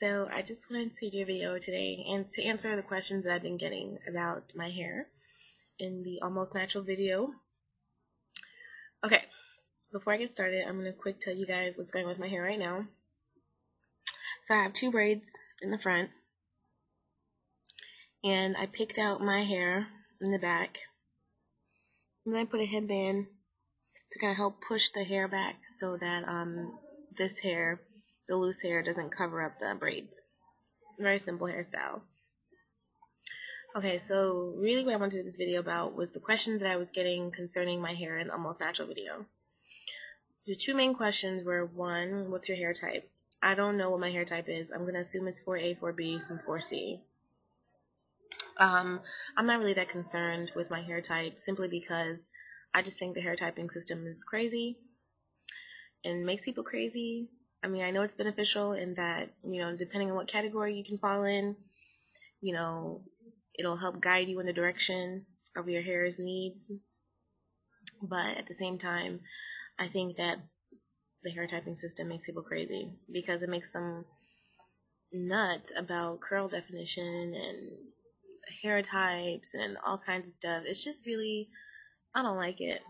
So I just wanted to do a video today and to answer the questions that I've been getting about my hair in the almost natural video. Okay, before I get started, I'm going to quick tell you guys what's going on with my hair right now. So I have two braids in the front, and I picked out my hair in the back, and then I put a headband to kind of help push the hair back so that this hair, the loose hair, doesn't cover up the braids. Very simple hairstyle. Okay, so really what I wanted to do this video about was the questions that I was getting concerning my hair in the almost natural video. The two main questions were, one, what's your hair type? I don't know what my hair type is. I'm going to assume it's 4A, 4B, some 4C. I'm not really that concerned with my hair type simply because I just think the hair typing system is crazy and makes people crazy. I mean, I know it's beneficial in that, depending on what category you can fall in, it'll help guide you in the direction of your hair's needs. But at the same time, I think that the hair typing system makes people crazy because it makes them nuts about curl definition and hair types and all kinds of stuff. It's just really, I don't like it,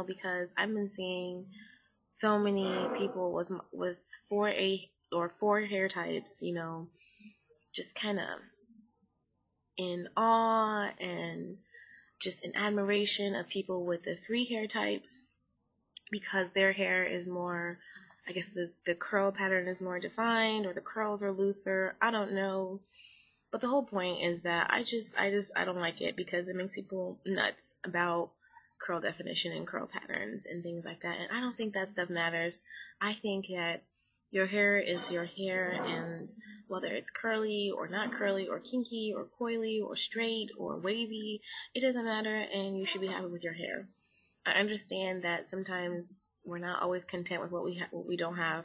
because I've been seeing so many people with 4A or 4 hair types, just kind of in awe and just in admiration of people with the 3 hair types because their hair is more, I guess the curl pattern is more defined or the curls are looser. I don't know. But the whole point is that I don't like it because it makes people nuts about curl definition and curl patterns and things like that. And I don't think that stuff matters. I think that your hair is your hair, and whether it's curly or not curly or kinky or coily or straight or wavy, it doesn't matter, and you should be happy with your hair. I understand that sometimes we're not always content with what we don't have.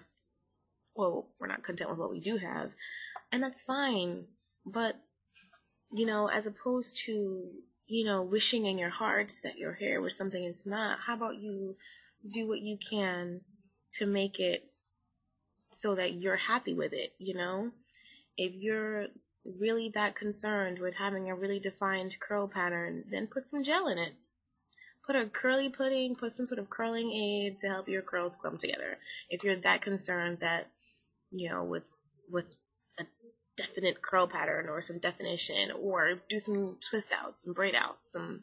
Well, we're not content with what we do have, and that's fine. But, as opposed to, wishing in your heart that your hair was something it's not, how about you do what you can to make it so that you're happy with it, If you're really that concerned with having a really defined curl pattern, then put some gel in it. Put a curly pudding, put some sort of curling aid to help your curls clump together. If you're that concerned that, with a definite curl pattern or some definition, or do some twist outs, some braid outs, some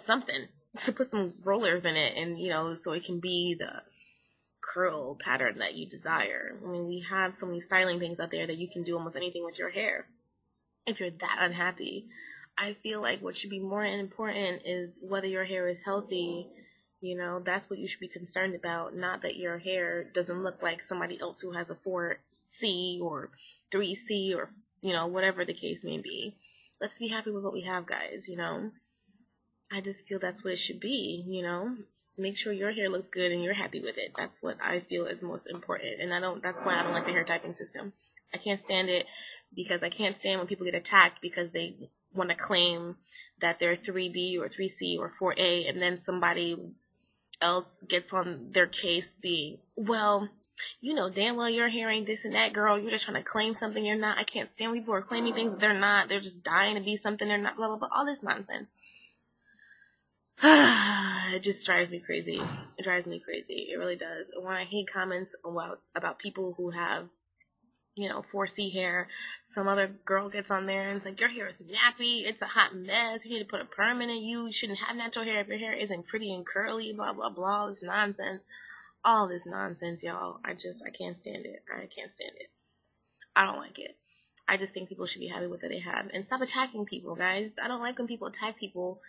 something to put some rollers in it, and so it can be the curl pattern that you desire. I mean, we have so many styling things out there that you can do almost anything with your hair. If you're that unhappy, I feel like what should be more important is whether your hair is healthy. That's what you should be concerned about, not that your hair doesn't look like somebody else who has a 4C or 3C or, whatever the case may be. Let's be happy with what we have, guys, I just feel that's what it should be, Make sure your hair looks good and you're happy with it. That's what I feel is most important. And that's why I don't like the hair typing system. I can't stand it because I can't stand when people get attacked because they want to claim that they're 3B or 3C or 4A, and then somebody else gets on their case being, well, damn well your hair ain't this and that, girl. You're just trying to claim something you're not. I can't stand when people are claiming things that they're not. They're just dying to be something they're not, blah, blah, blah. All this nonsense. It just drives me crazy. It drives me crazy. It really does. When I hate comments about people who have 4C hair, some other girl gets on there and it's like, your hair is nappy, it's a hot mess, you need to put a perm in it, you shouldn't have natural hair if your hair isn't pretty and curly, blah, blah, blah, all this nonsense. All this nonsense, y'all. I can't stand it. I can't stand it. I don't like it. I just think people should be happy with what they have. And stop attacking people, guys. I don't like when people attack people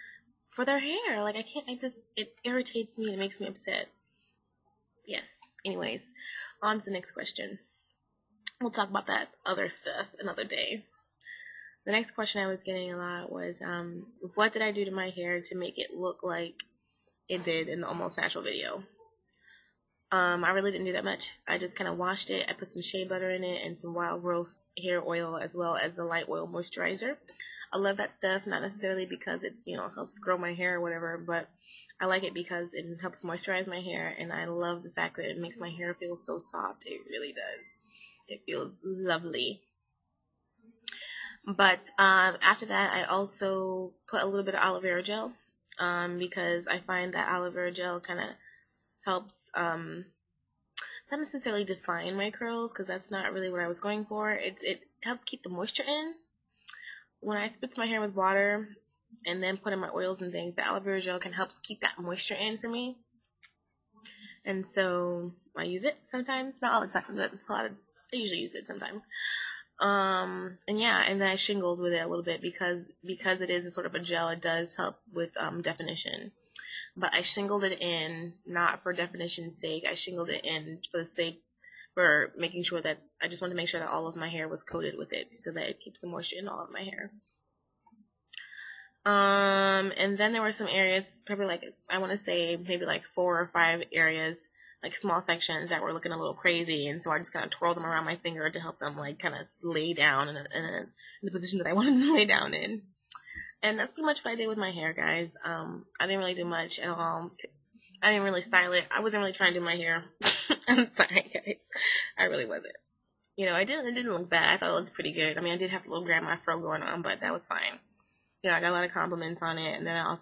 for their hair. Like, it irritates me and it makes me upset. Yes. Anyways, on to the next question. We'll talk about that other stuff another day. The next question I was getting a lot was, what did I do to my hair to make it look like it did in the almost natural video? I really didn't do that much. I just kind of washed it. I put some shea butter in it and some wild rose hair oil as well as the light oil moisturizer. I love that stuff, not necessarily because it's, helps grow my hair or whatever, but I like it because it helps moisturize my hair, and I love the fact that it makes my hair feel so soft. It really does. It feels lovely. But after that, I also put a little bit of aloe vera gel because I find that aloe vera gel kind of helps not necessarily define my curls, because that's not really what I was going for. It helps keep the moisture in. When I spritz my hair with water and then put in my oils and things, the aloe vera gel can help keep that moisture in for me. And so I use it sometimes, not all the time, but I usually use it sometimes. And yeah, and then I shingled with it a little bit because it is a sort of a gel. It does help with definition. But I shingled it in not for definition's sake. I shingled it in for making sure that I just wanted to make sure that all of my hair was coated with it so that it keeps the moisture in all of my hair. And then there were some areas, probably like, I want to say maybe like 4 or 5 areas, like small sections that were looking a little crazy, and so I just kind of twirled them around my finger to help them like kind of lay down in the position that I wanted them to lay down in. And that's pretty much what I did with my hair, guys. I didn't really do much at all. I didn't really style it. I wasn't really trying to do my hair. I'm sorry, guys. I really wasn't. You know, it didn't look bad. I thought it looked pretty good. I mean, I did have a little grandma fro going on, but that was fine. You know, I got a lot of compliments on it, and then I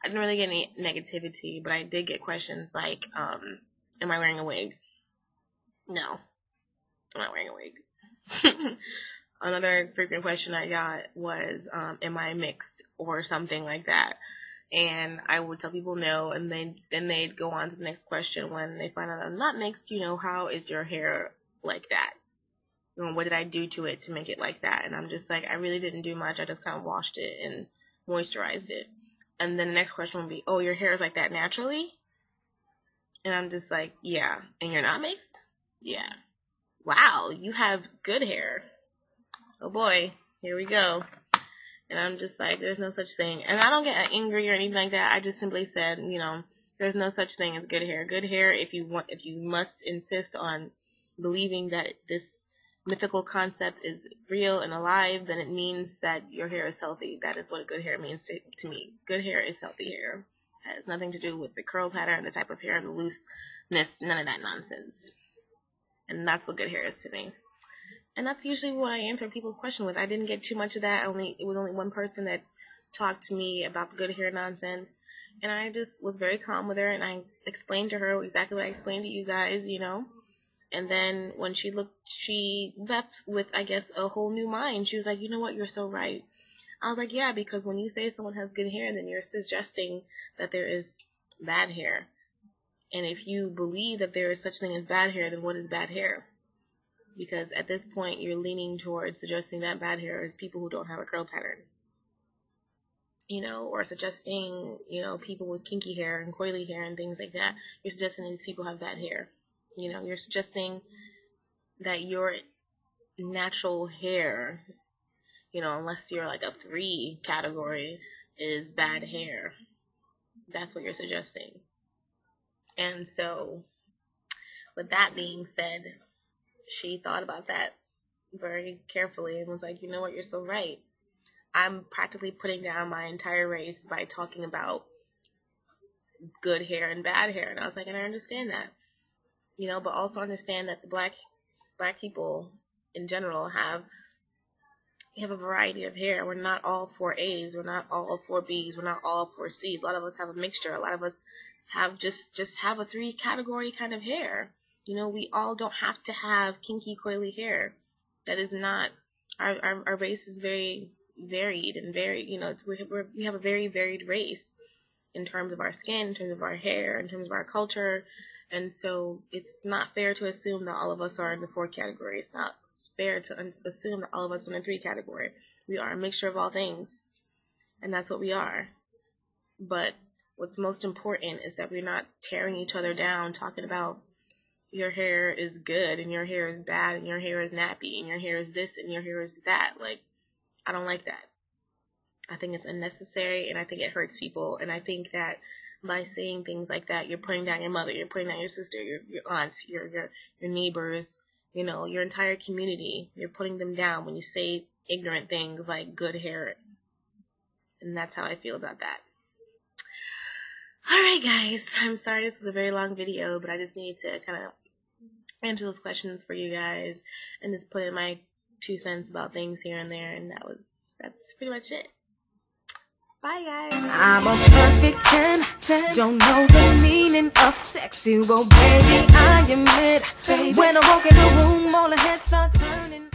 didn't really get any negativity, but I did get questions like, am I wearing a wig? No, I'm not wearing a wig. Another frequent question I got was, am I mixed or something like that? And I would tell people no, and then they'd go on to the next question when they find out I'm not mixed. You know, how is your hair like that? You know, what did I do to it to make it like that? And I'm just like, I really didn't do much. I just kind of washed it and moisturized it. And then the next question would be, oh, your hair is like that naturally? And I'm just like, yeah. And you're not mixed? Yeah. Wow, you have good hair. Oh boy, here we go. And I'm just like, there's no such thing. And I don't get angry or anything like that. I just simply said, you know, there's no such thing as good hair. Good hair, if you must insist on believing that this mythical concept is real and alive, then it means that your hair is healthy. That is what good hair means to me. Good hair is healthy hair. It has nothing to do with the curl pattern, the type of hair, the looseness, none of that nonsense. And that's what good hair is to me. And that's usually what I answer people's question with. I didn't get too much of that. It was only one person that talked to me about the good hair nonsense. And I just was very calm with her, and I explained to her exactly what I explained to you guys, you know. And then when she left with, I guess, a whole new mind. She was like, you know what, you're so right. I was like, yeah, because when you say someone has good hair, then you're suggesting that there is bad hair. And if you believe that there is such thing as bad hair, then what is bad hair? Because at this point, you're leaning towards suggesting that bad hair is people who don't have a curl pattern. You know, or suggesting, you know, people with kinky hair and coily hair and things like that. You're suggesting these people have bad hair. You know, you're suggesting that your natural hair, you know, unless you're like a 3 category, is bad hair. That's what you're suggesting. And so, with that being said, she thought about that very carefully and was like, you know what, you're so right. I'm practically putting down my entire race by talking about good hair and bad hair. And I was like, and I understand that. You know, but also understand that the black people in general have a variety of hair. We're not all 4As. We're not all 4Bs. We're not all 4Cs. A lot of us have a mixture. A lot of us have just have a 3 category kind of hair. You know, we all don't have to have kinky, coily hair. That is not, our race is very varied and very, you know, we have a very varied race in terms of our skin, in terms of our hair, in terms of our culture. And so it's not fair to assume that all of us are in the 4 category. It's not fair to assume that all of us are in the 3 category. We are a mixture of all things. And that's what we are. But what's most important is that we're not tearing each other down, talking about your hair is good and your hair is bad and your hair is nappy and your hair is this and your hair is that. Like, I don't like that. I think it's unnecessary, and I think it hurts people. And I think that by saying things like that, you're putting down your mother, you're putting down your sister, your aunts, your neighbors, you know, your entire community. You're putting them down when you say ignorant things like good hair. And that's how I feel about that. Alright, guys. I'm sorry this is a very long video, but I just needed to kind of answer those questions for you guys and just put in my 2 cents about things here and there, and that's pretty much it. Bye, guys. I'm a perfect 10. Don't know the meaning of sexy. Well, baby, I am it. When I walk in the room, all the heads start turning.